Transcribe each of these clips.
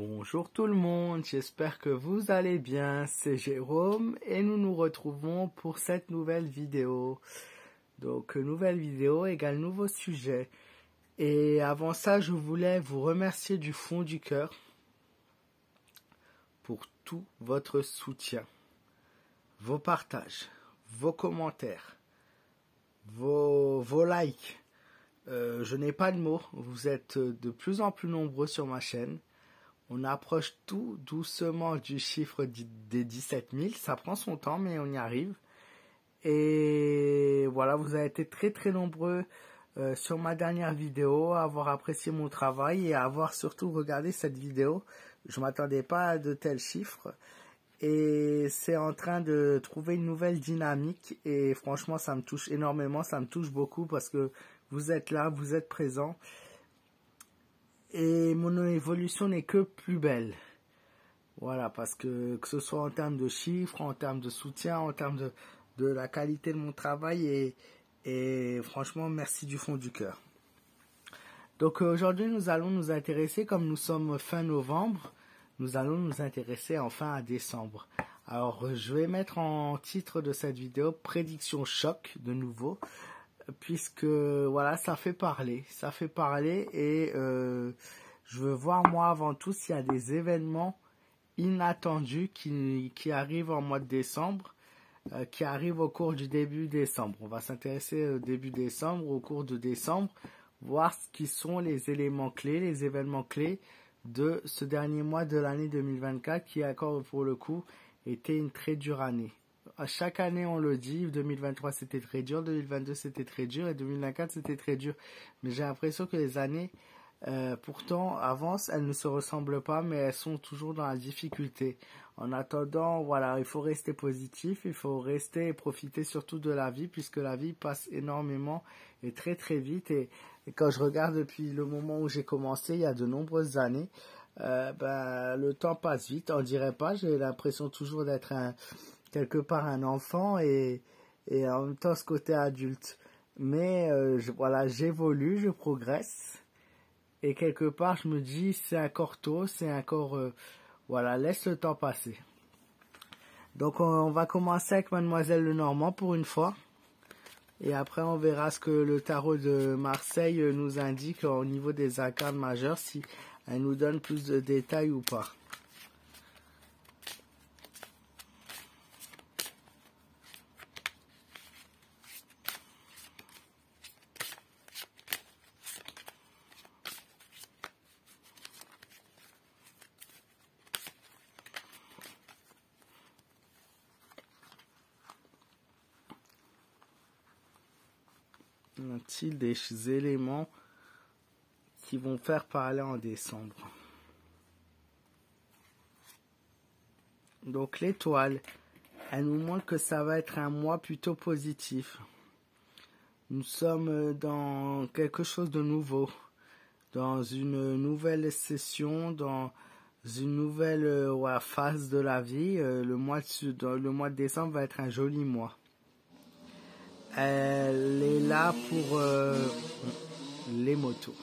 Bonjour tout le monde, j'espère que vous allez bien, c'est Jérôme et nous nous retrouvons pour cette nouvelle vidéo. Donc nouvelle vidéo égale nouveau sujet. Et avant ça, je voulais vous remercier du fond du cœur pour tout votre soutien, vos partages, vos commentaires, vos likes. Je n'ai pas de mots, vous êtes de plus en plus nombreux sur ma chaîne. On approche tout doucement du chiffre des 17 000. Ça prend son temps, mais on y arrive. Et voilà, vous avez été très très nombreux sur ma dernière vidéo, à avoir apprécié mon travail et à avoir surtout regardé cette vidéo. Je ne m'attendais pas à de tels chiffres. Et c'est en train de trouver une nouvelle dynamique. Et franchement, ça me touche énormément, ça me touche beaucoup parce que vous êtes là, vous êtes présents. Et mon évolution n'est que plus belle. Voilà, parce que ce soit en termes de chiffres, en termes de soutien, en termes de la qualité de mon travail, et franchement, merci du fond du cœur. Donc aujourd'hui, nous allons nous intéresser, comme nous sommes fin novembre, nous allons nous intéresser enfin à décembre. Alors, je vais mettre en titre de cette vidéo, prédiction choc, de nouveau, puisque voilà, ça fait parler et je veux voir moi avant tout s'il y a des événements inattendus qui arrivent en mois de décembre, qui arrivent au cours du début décembre. On va s'intéresser au début décembre, au cours de décembre, voir ce qui sont les éléments clés, les événements clés de ce dernier mois de l'année 2024 qui encore pour le coup était une très dure année. À chaque année, on le dit, 2023 c'était très dur, 2022 c'était très dur et 2024 c'était très dur. Mais j'ai l'impression que les années, pourtant, avancent, elles ne se ressemblent pas, mais elles sont toujours dans la difficulté. En attendant, voilà, il faut rester positif, il faut rester et profiter surtout de la vie, puisque la vie passe énormément et très très vite. Et quand je regarde depuis le moment où j'ai commencé, il y a de nombreuses années, le temps passe vite, on dirait pas, j'ai l'impression toujours d'être quelque part un enfant et en même temps ce côté adulte. Mais voilà, j'évolue, je progresse et quelque part je me dis c'est encore tôt, c'est encore voilà, laisse le temps passer. Donc on va commencer avec Mademoiselle Lenormand pour une fois et après on verra ce que le tarot de Marseille nous indique au niveau des arcanes majeures, si elle nous donne plus de détails ou pas. Y a-t-il des éléments qui vont faire parler en décembre? Donc l'étoile, elle nous montre que ça va être un mois plutôt positif. Nous sommes dans quelque chose de nouveau, dans une nouvelle session, dans une nouvelle phase de la vie. Le mois de décembre va être un joli mois. Elle est là pour les motos.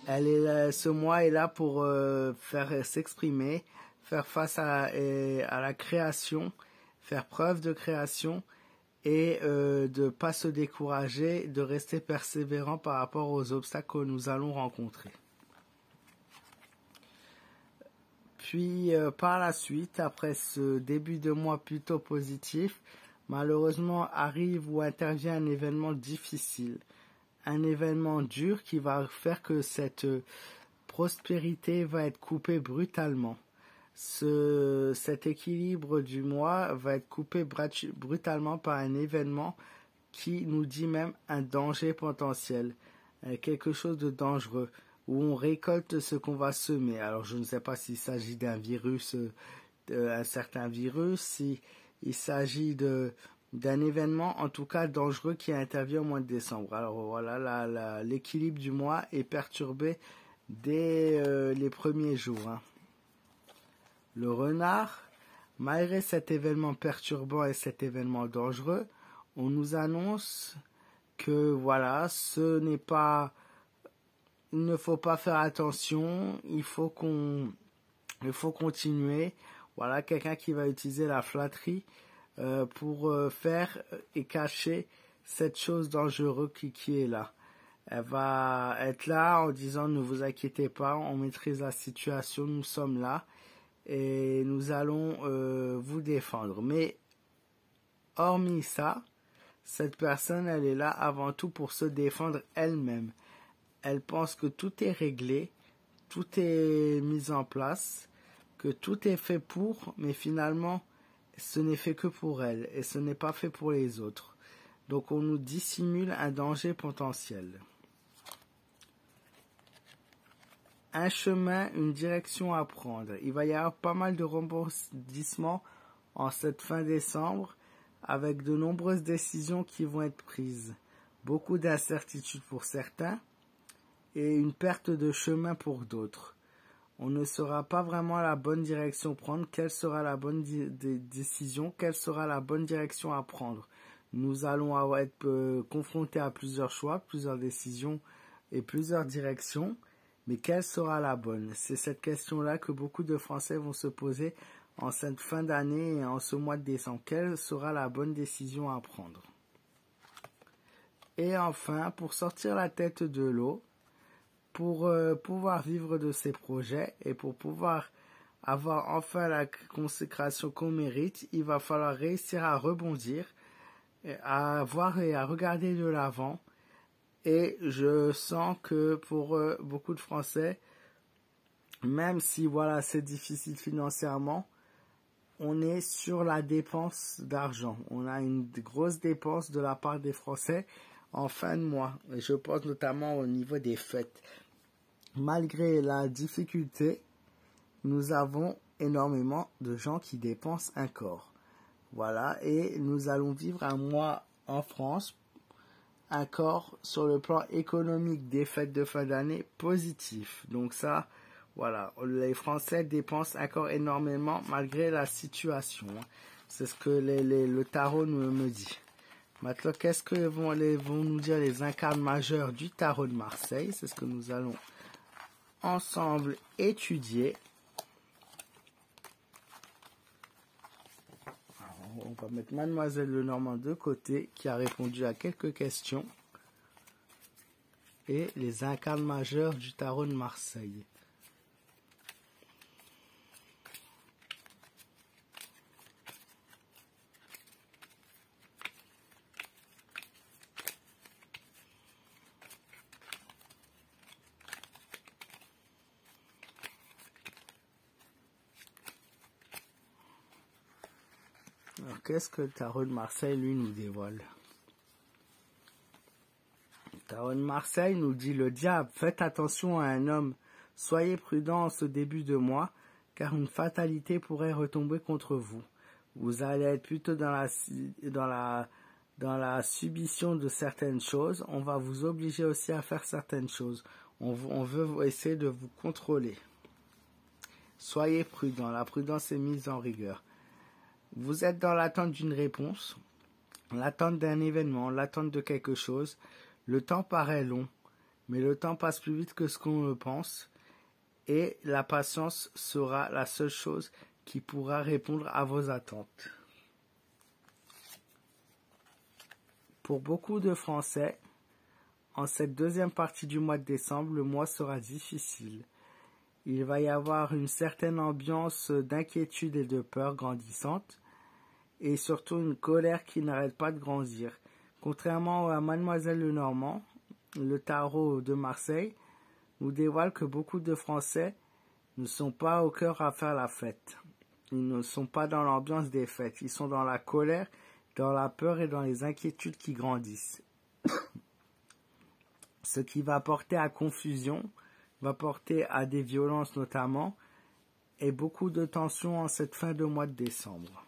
Ce mois est là pour faire s'exprimer, faire face à la création, faire preuve de création et de ne pas se décourager, de rester persévérant par rapport aux obstacles que nous allons rencontrer. Puis par la suite, après ce début de mois plutôt positif, malheureusement arrive ou intervient un événement difficile, un événement dur qui va faire que cette prospérité va être coupée brutalement. Cet équilibre du mois va être coupé brutalement par un événement qui nous dit même un danger potentiel, quelque chose de dangereux, où on récolte ce qu'on va semer. Alors je ne sais pas s'il s'agit d'un virus, un certain virus, s'il s'agit d'un événement en tout cas dangereux qui intervient au mois de décembre. Alors voilà, l'équilibre du mois est perturbé dès les premiers jours. Hein. Le renard, malgré cet événement perturbant et cet événement dangereux, on nous annonce que voilà, il ne faut pas faire attention, il faut qu'on Il faut continuer. Voilà, quelqu'un qui va utiliser la flatterie pour faire et cacher cette chose dangereuse qui est là. Elle va être là en disant ne vous inquiétez pas, on maîtrise la situation, nous sommes là et nous allons vous défendre. Mais hormis ça, cette personne, elle est là avant tout pour se défendre elle-même. Elle pense que tout est réglé, tout est mis en place, que tout est fait pour, mais finalement, ce n'est fait que pour elle et ce n'est pas fait pour les autres. Donc on nous dissimule un danger potentiel. Un chemin, une direction à prendre. Il va y avoir pas mal de rebondissements en cette fin décembre avec de nombreuses décisions qui vont être prises. Beaucoup d'incertitudes pour certains et une perte de chemin pour d'autres. On ne saura pas vraiment la bonne direction à prendre, quelle sera la bonne décision, quelle sera la bonne direction à prendre. Nous allons être confrontés à plusieurs choix, plusieurs décisions et plusieurs directions. Mais quelle sera la bonne? C'est cette question-là que beaucoup de Français vont se poser en cette fin d'année et en ce mois de décembre. Quelle sera la bonne décision à prendre? Et enfin, pour sortir la tête de l'eau, pour pouvoir vivre de ses projets et pour pouvoir avoir enfin la consécration qu'on mérite, il va falloir réussir à rebondir, à voir et à regarder de l'avant. Et je sens que pour beaucoup de Français, même si voilà c'est difficile financièrement, on est sur la dépense d'argent. On a une grosse dépense de la part des Français en fin de mois. Et je pense notamment au niveau des fêtes. Malgré la difficulté, nous avons énormément de gens qui dépensent encore. Voilà, et nous allons vivre un mois en France encore sur le plan économique des fêtes de fin d'année positif. Donc ça, voilà, les Français dépensent encore énormément malgré la situation. C'est ce que le tarot me dit. Maintenant, qu'est-ce que vont nous dire les incarnes majeurs du tarot de Marseille? C'est ce que nous allons ensemble étudier. On va mettre Mademoiselle Lenormand de côté, qui a répondu à quelques questions. Et les incarnes majeurs du tarot de Marseille. Alors, qu'est-ce que le tarot de Marseille, lui, nous dévoile? Le tarot de Marseille nous dit le diable, faites attention à un homme, soyez prudent en ce début de mois, car une fatalité pourrait retomber contre vous. Vous allez être plutôt dans la submission de certaines choses. On va vous obliger aussi à faire certaines choses. On veut essayer de vous contrôler. Soyez prudent, la prudence est mise en rigueur. Vous êtes dans l'attente d'une réponse, l'attente d'un événement, l'attente de quelque chose. Le temps paraît long, mais le temps passe plus vite que ce qu'on le pense. Et la patience sera la seule chose qui pourra répondre à vos attentes. Pour beaucoup de Français, en cette deuxième partie du mois de décembre, le mois sera difficile. Il va y avoir une certaine ambiance d'inquiétude et de peur grandissante, et surtout une colère qui n'arrête pas de grandir. Contrairement à Mademoiselle Lenormand, le tarot de Marseille nous dévoile que beaucoup de Français ne sont pas au cœur à faire la fête. Ils ne sont pas dans l'ambiance des fêtes. Ils sont dans la colère, dans la peur et dans les inquiétudes qui grandissent. Ce qui va porter à confusion, va porter à des violences notamment, et beaucoup de tensions en cette fin de mois de décembre.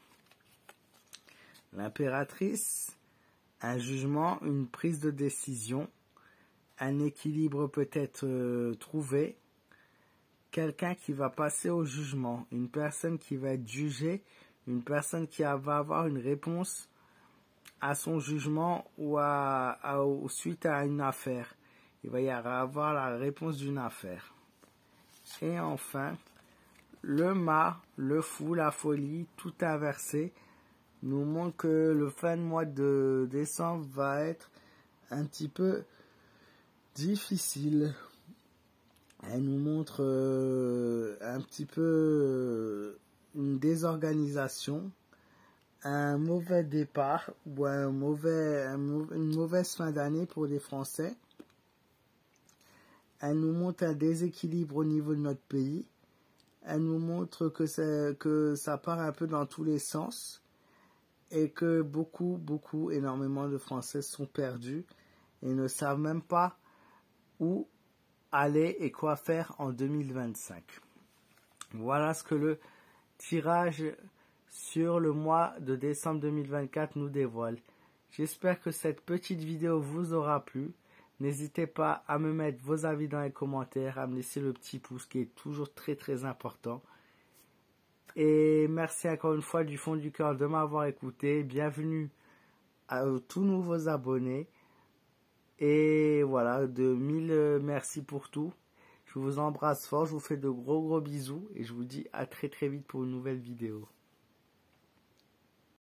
L'impératrice, un jugement, une prise de décision, un équilibre peut-être trouvé, quelqu'un qui va passer au jugement, une personne qui va être jugée, une personne qui va avoir une réponse à son jugement ou suite à une affaire. Il va y avoir la réponse d'une affaire. Et enfin, le mât, le fou, la folie, tout inversé, nous montre que le fin de mois de décembre va être un petit peu difficile. Elle nous montre un petit peu une désorganisation, un mauvais départ ou une mauvaise fin d'année pour les Français. Elle nous montre un déséquilibre au niveau de notre pays. Elle nous montre que ça part un peu dans tous les sens et que énormément de Français sont perdus et ne savent même pas où aller et quoi faire en 2025. Voilà ce que le tirage sur le mois de décembre 2024 nous dévoile. J'espère que cette petite vidéo vous aura plu. N'hésitez pas à me mettre vos avis dans les commentaires, à me laisser le petit pouce qui est toujours très très important. Et merci encore une fois du fond du cœur de m'avoir écouté. Bienvenue à tous nouveaux abonnés. Et voilà, de mille merci pour tout. Je vous embrasse fort, je vous fais de gros bisous et je vous dis à très vite pour une nouvelle vidéo.